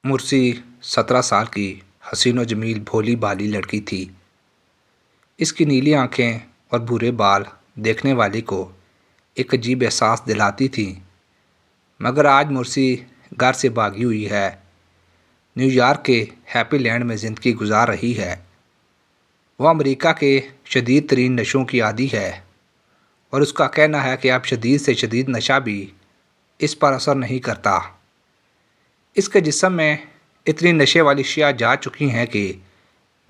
مرسی 17 سال کی حسین و جمیل بھولی بھالی لڑکی تھی۔ اس کی نیلی آنکھیں اور بھورے بال دیکھنے والے کو ایک عجیب احساس دلاتی تھیں۔ مگر آج مرسی گھر سے بھاگی ہوئی ہے، نیو یارک کے ہیپی لینڈ میں زندگی گزار رہی ہے۔ وہ امریکہ کے شدید ترین نشوں کی عادی ہے اور اس کا کہنا ہے کہ اب شدید سے شدید نشہ بھی اس پر اثر نہیں کرتا۔ اس کے جسم میں اتنی نشے والی اشیاء جا چکی ہیں کہ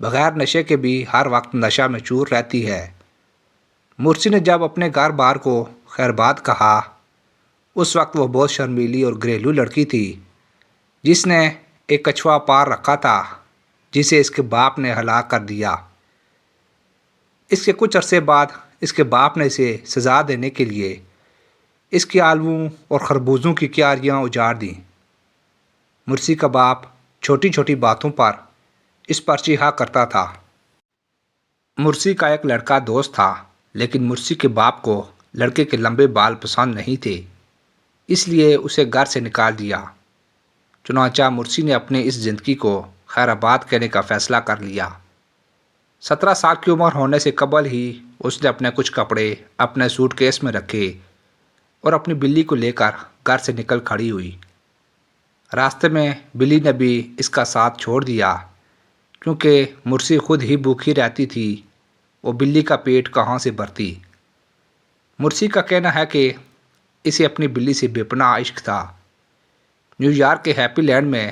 بغیر نشے کے بھی ہر وقت نشہ میں چور رہتی ہے۔ مرسی نے جب اپنے گھر بار کو خیرباد کہا، اس وقت وہ بہت شرمیلی اور گھریلو لڑکی تھی جس نے ایک کچھوا پار رکھا تھا جسے اس کے باپ نے ہلاک کر دیا۔ اس کے کچھ عرصے بعد اس کے باپ نے اسے سزا دینے کے لیے اس کی آلووں اور خربوزوں کی کیاریاں اجاڑ دیں۔ مرسی کا باپ چھوٹی چھوٹی باتوں پر اس پر چیخا کرتا تھا۔ مرسی کا ایک لڑکا دوست تھا، لیکن مرسی کے باپ کو لڑکے کے لمبے بال پسند نہیں تھے، اس لیے اسے گھر سے نکال دیا۔ چنانچہ مرسی نے اپنی اس زندگی کو خیرآباد کہنے کا فیصلہ کر لیا۔ 17 سال کی عمر ہونے سے قبل ہی اس نے اپنے کچھ کپڑے اپنے سوٹ کیس میں رکھے اور اپنی بلی کو لے کر گھر سے نکل کھڑی ہوئی۔ راستے میں بلی نے بھی اس کا ساتھ چھوڑ دیا، کیونکہ مرسی خود ہی بھوکی رہتی تھی، وہ بلی کا پیٹ کہاں سے بھرتی۔ مرسی کا کہنا ہے کہ اسے اپنی بلی سے بے پناہ عشق تھا۔ نیو یارک کے ہیپی لینڈ میں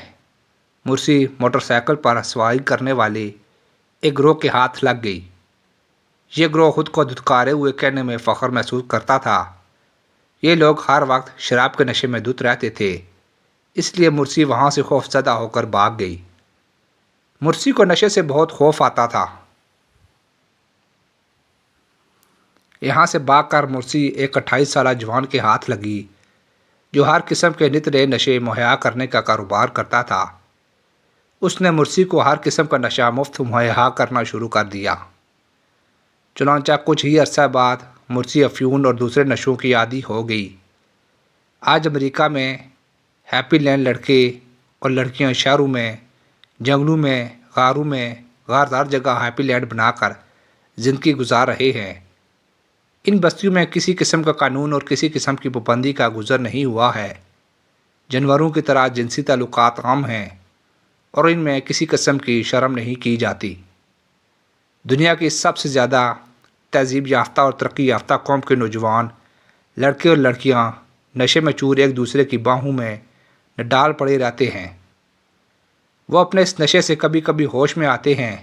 مرسی موٹر سائیکل پر سواری کرنے والے ایک گروہ کے ہاتھ لگ گئی۔ یہ گروہ خود کو دھتکارے ہوئے کہنے میں فخر محسوس کرتا تھا۔ یہ لوگ ہر وقت شراب کے نشے میں دھت رہتے تھے، اس لیے مرسی وہاں سے خوف زدہ ہو کر بھاگ گئی۔ مرسی کو نشے سے بہت خوف آتا تھا۔ یہاں سے بھاگ کر مرسی ایک 28 سالہ جوان کے ہاتھ لگی جو ہر قسم کے نت نئے نشے مہیا کرنے کا کاروبار کرتا تھا۔ اس نے مرسی کو ہر قسم کا نشہ مفت مہیا کرنا شروع کر دیا۔ چنانچہ کچھ ہی عرصہ بعد مرسی افیون اور دوسرے نشوں کی عادی ہو گئی۔ آج امریکہ میں ہیپی لینڈ لڑکے اور لڑکیاں شہروں میں، جنگلوں میں، غاروں میں، غار جگہ ہیپی لینڈ بنا کر زندگی گزار رہے ہیں۔ ان بستیوں میں کسی قسم کا قانون اور کسی قسم کی پابندی کا گزر نہیں ہوا ہے۔ جانوروں کی طرح جنسی تعلقات عام ہیں اور ان میں کسی قسم کی شرم نہیں کی جاتی۔ دنیا کی سب سے زیادہ تہذیب یافتہ اور ترقی یافتہ قوم کے نوجوان لڑکے اور لڑکیاں نشے میں چور ایک دوسرے کی باہوں میں ڈال پڑے رہتے ہیں۔ وہ اپنے اس نشے سے کبھی کبھی ہوش میں آتے ہیں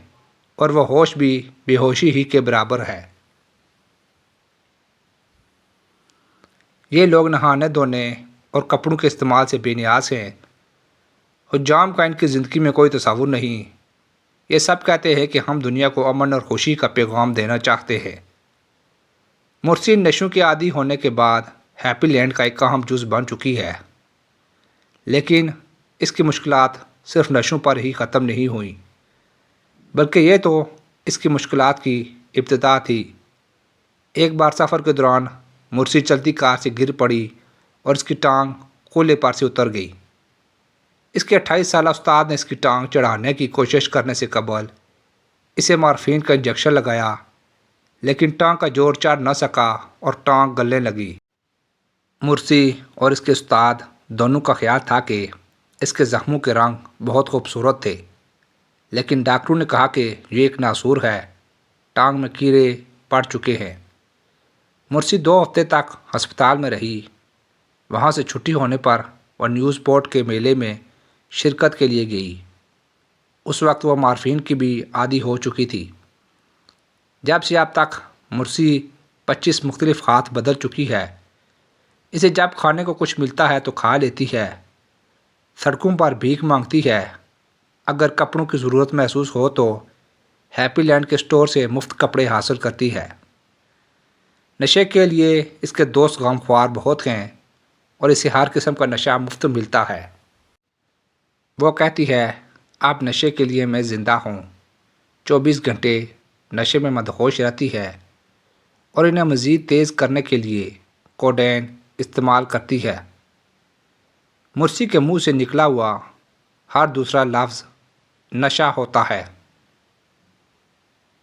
اور وہ ہوش بھی بے ہوشی ہی کے برابر ہے۔ یہ لوگ نہانے دھونے اور کپڑوں کے استعمال سے بے نیاز ہیں۔ حجام کا ان کی زندگی میں کوئی تصور نہیں۔ یہ سب کہتے ہیں کہ ہم دنیا کو امن اور خوشی کا پیغام دینا چاہتے ہیں۔ مرسی نشوں کے عادی ہونے کے بعد ہیپی لینڈ کا ایک اہم جز بن چکی ہے، لیکن اس کی مشکلات صرف نشوں پر ہی ختم نہیں ہوئیں، بلکہ یہ تو اس کی مشکلات کی ابتدا تھی۔ ایک بار سفر کے دوران مرسی چلتی کار سے گر پڑی اور اس کی ٹانگ کولے پر سے اتر گئی۔ اس کے 28 سالہ استاد نے اس کی ٹانگ چڑھانے کی کوشش کرنے سے قبل اسے مارفین کا انجیکشن لگایا، لیکن ٹانگ کا زور چڑھ نہ سکا اور ٹانگ گلنے لگی۔ مرسی اور اس کے استاد دونوں کا خیال تھا کہ اس کے زخموں کے رنگ بہت خوبصورت تھے، لیکن ڈاکٹروں نے کہا کہ یہ ایک ناسور ہے، ٹانگ میں کیڑے پڑ چکے ہیں۔ مرسی 2 ہفتے تک ہسپتال میں رہی۔ وہاں سے چھٹی ہونے پر وہ نیوز پورٹ کے میلے میں شرکت کے لیے گئی۔ اس وقت وہ مارفین کی بھی عادی ہو چکی تھی۔ جب سے اب تک مرسی 25 مختلف ہاتھ بدل چکی ہے۔ اسے جب کھانے کو کچھ ملتا ہے تو کھا لیتی ہے، سڑکوں پر بھیک مانگتی ہے، اگر کپڑوں کی ضرورت محسوس ہو تو ہیپی لینڈ کے اسٹور سے مفت کپڑے حاصل کرتی ہے۔ نشے کے لیے اس کے دوست غمخوار بہت ہیں اور اسے ہر قسم کا نشہ مفت ملتا ہے۔ وہ کہتی ہے، اب نشے کے لیے میں زندہ ہوں۔ 24 گھنٹے نشے میں مدہوش رہتی ہے اور انہیں مزید تیز کرنے کے لیے کوڈین استعمال کرتی ہے۔ مرسی کے منہ سے نکلا ہوا ہر دوسرا لفظ نشہ ہوتا ہے۔